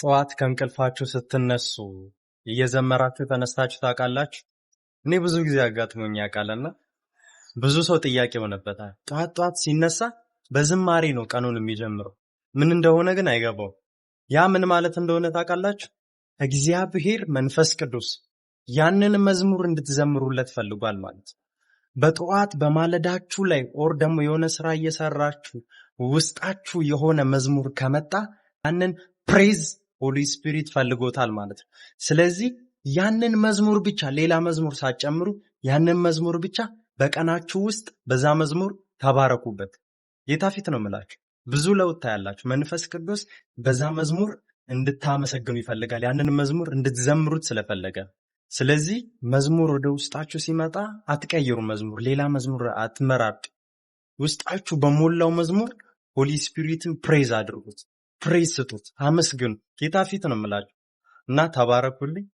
ጠዋት ከእንቅልፋችሁ ስትነሱ እየዘመራችሁ ተነስታችሁ ታውቃላችሁ? እኔ ብዙ ጊዜ አጋጥሞኝ ያውቃልና ብዙ ሰው ጥያቄ ሆነበታል። ጠዋት ሲነሳ በዝማሬ ነው ቀኑን የሚጀምረው። ምን እንደሆነ ግን አይገባው። ያ ምን ማለት እንደሆነ ታውቃላችሁ? እግዚአብሔር መንፈስ ቅዱስ ያንን መዝሙር እንድትዘምሩለት ፈልጓል ማለት ነው። በጠዋት በማለዳችሁ ላይ ኦር ደግሞ የሆነ ስራ እየሰራችሁ ውስጣችሁ የሆነ መዝሙር ከመጣ ያንን ፕሬዝ ሆሊ ስፒሪት ፈልጎታል ማለት ነው። ስለዚህ ያንን መዝሙር ብቻ ሌላ መዝሙር ሳትጨምሩ ያንን መዝሙር ብቻ በቀናችሁ ውስጥ በዛ መዝሙር ተባረኩበት። ጌታ ፊት ነው የምላችሁ፣ ብዙ ለውጥ ታያላችሁ። መንፈስ ቅዱስ በዛ መዝሙር እንድታመሰግኑ ይፈልጋል። ያንን መዝሙር እንድትዘምሩት ስለፈለገ። ስለዚህ መዝሙር ወደ ውስጣችሁ ሲመጣ አትቀይሩ። መዝሙር ሌላ መዝሙር አትመራጡ። ውስጣችሁ በሞላው መዝሙር ሆሊ ስፒሪትን ፕሬዝ አድርጉት፣ ፕሬዝ ስጡት፣ አመስግኑ። ጌታ ፊት ነው የምላችሁ እና ተባረኩልኝ።